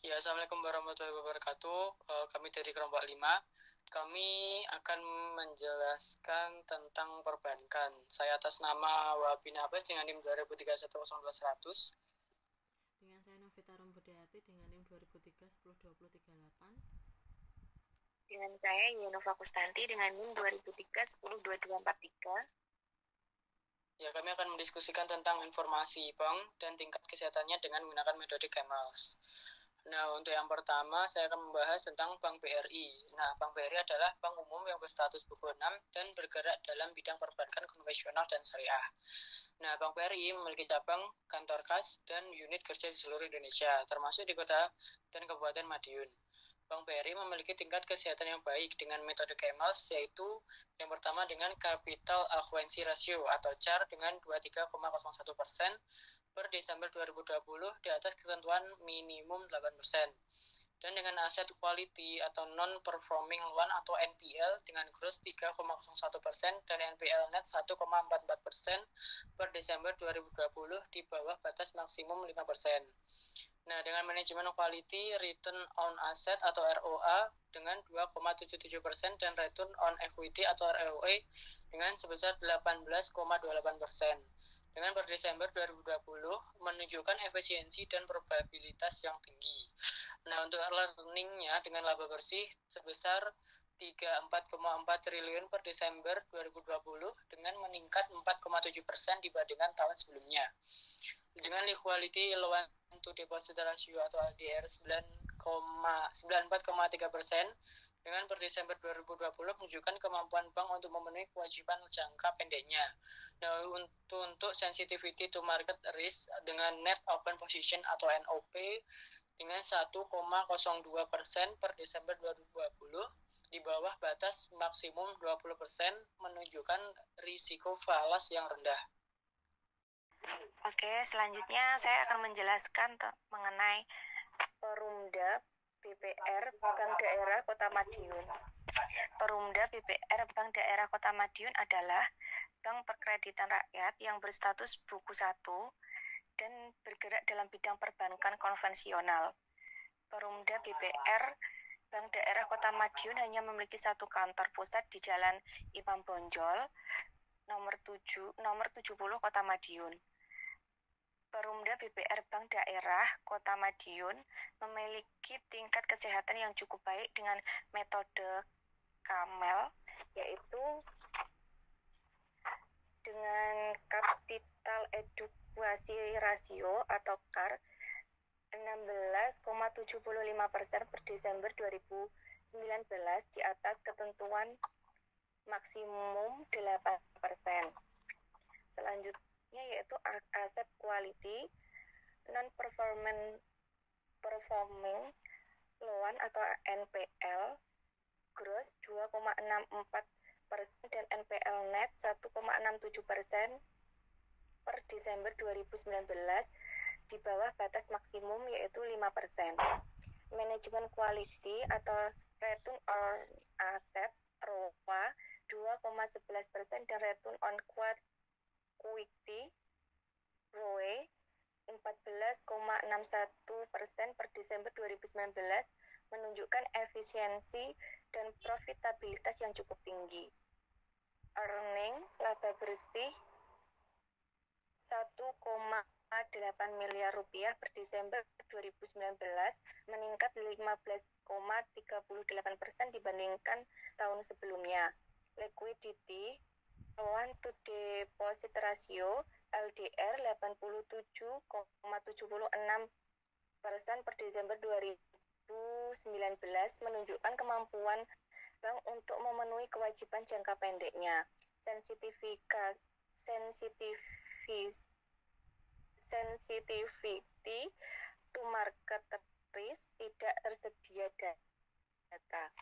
Ya, Assalamualaikum warahmatullahi wabarakatuh. Kami dari kelompok 5. Kami akan menjelaskan tentang perbankan. Saya atas nama Wahbin Abbas dengan NIM 20310200. Dengan saya Novita Rombodayati dengan NIM 2003-10-2038. Dengan saya Yenova Kustanti dengan NIM 2003-10-2243. Ya, kami akan mendiskusikan tentang informasi bank dan tingkat kesehatannya dengan menggunakan metode Camels. Nah, untuk yang pertama, saya akan membahas tentang Bank BRI. Nah, Bank BRI adalah bank umum yang berstatus buku 6 dan bergerak dalam bidang perbankan konvensional dan syariah. Nah, Bank BRI memiliki cabang, kantor kas, dan unit kerja di seluruh Indonesia, termasuk di kota dan Kabupaten Madiun. Bank BRI memiliki tingkat kesehatan yang baik dengan metode Camels, yaitu yang pertama dengan capital adequacy ratio atau CAR dengan 23,01% per Desember 2020 di atas ketentuan minimum 8%. Dan dengan aset quality atau non-performing loan atau NPL dengan gross 3,01% dan NPL net 1,44% per Desember 2020 di bawah batas maksimum 5%. Nah, dengan manajemen quality return on asset atau ROA dengan 2,77% dan return on equity atau ROE dengan sebesar 18,28%. Dengan per Desember 2020 menunjukkan efisiensi dan probabilitas yang tinggi. Nah, untuk earningnya dengan laba bersih sebesar 34,4 triliun per Desember 2020 dengan meningkat 4,7% dibandingkan tahun sebelumnya. Dengan liquidity loan to deposit ratio atau LDR 94,3% dengan per Desember 2020 menunjukkan kemampuan bank untuk memenuhi kewajiban jangka pendeknya. Nah, untuk sensitivity to market risk dengan net open position atau NOP dengan 1,02% per Desember 2020 di bawah batas maksimum 20% menunjukkan risiko falas yang rendah. Oke, selanjutnya saya akan menjelaskan mengenai Perumda BPR Bank Daerah Kota Madiun. Perumda BPR Bank Daerah Kota Madiun adalah bank perkreditan rakyat yang berstatus buku 1 dan bergerak dalam bidang perbankan konvensional. Perumda BPR Bank Daerah Kota Madiun hanya memiliki satu kantor pusat di Jalan Imam Bonjol, nomor 70 Kota Madiun. Perumda BPR Bank Daerah Kota Madiun memiliki tingkat kesehatan yang cukup baik dengan metode Camel, yaitu dengan capital adequacy ratio atau CAR 16,75% per Desember 2019 di atas ketentuan maksimum 8%. Selanjutnya yaitu aset quality non-performing loan atau NPL gross 2,64% dan NPL net 1,67% per Desember 2019 di bawah batas maksimum yaitu 5%. Manajemen quality atau return on asset ROA 2,11% dan return on equity ROE 14,61% per Desember 2019 menunjukkan efisiensi dan profitabilitas yang cukup tinggi. Earning laba bersih 1,8 miliar rupiah per Desember 2019 meningkat 15,38% dibandingkan tahun sebelumnya. Liquidity loan to deposit ratio LDR 87,76% per Desember 2019 menunjukkan kemampuan bank untuk memenuhi kewajiban jangka pendeknya. Sensitivity to market risk tidak tersedia data.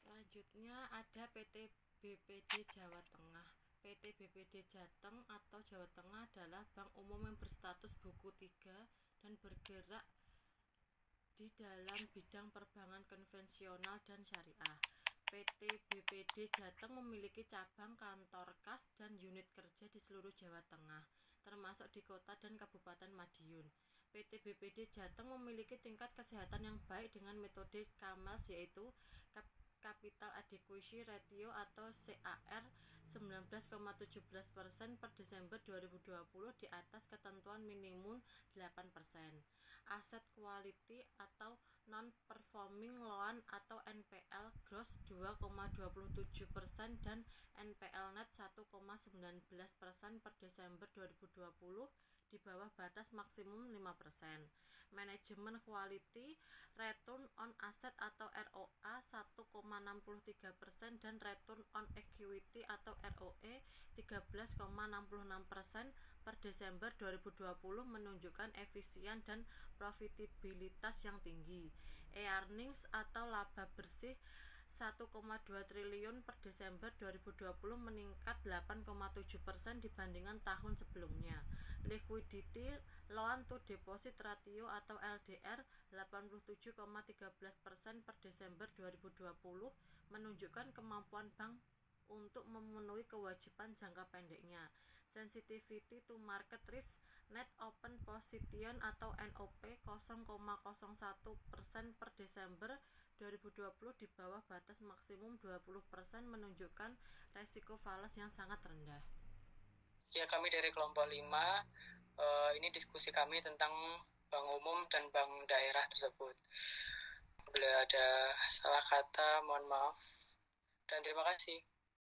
Selanjutnya ada PT BPD Jawa Tengah. PT BPD Jateng atau Jawa Tengah adalah bank umum yang berstatus buku 3 dan bergerak di dalam bidang perbankan konvensional dan syariah. PT BPD Jateng memiliki cabang, kantor kas, dan unit kerja di seluruh Jawa Tengah, termasuk di kota dan Kabupaten Madiun. PT BPD Jateng memiliki tingkat kesehatan yang baik dengan metode CAMELS, yaitu Capital Adequacy Ratio atau CAR 19,17% per Desember 2020 di atas ketentuan minimum 8%. Aset quality atau non-performing loan atau NPL gross 2,27% dan NPL net 1,19% per Desember 2020 di bawah batas maksimum 5%. Manajemen quality, return on asset atau ROA 1,63% dan return on equity atau ROE 13,66% per Desember 2020 menunjukkan efisien dan profitabilitas yang tinggi. Earnings atau laba bersih 1,2 triliun per Desember 2020 meningkat 8,7% dibandingkan tahun sebelumnya. Liquidity loan to deposit ratio atau LDR 87,13% per Desember 2020 menunjukkan kemampuan bank untuk memenuhi kewajiban jangka pendeknya. Sensitivity to market risk net open position atau NOP 0,01% per Desember 2020 di bawah batas maksimum 20% menunjukkan resiko falas yang sangat rendah. Ya, kami dari kelompok 5, ini diskusi kami tentang bank umum dan bank daerah tersebut. Bila ada salah kata, mohon maaf dan terima kasih.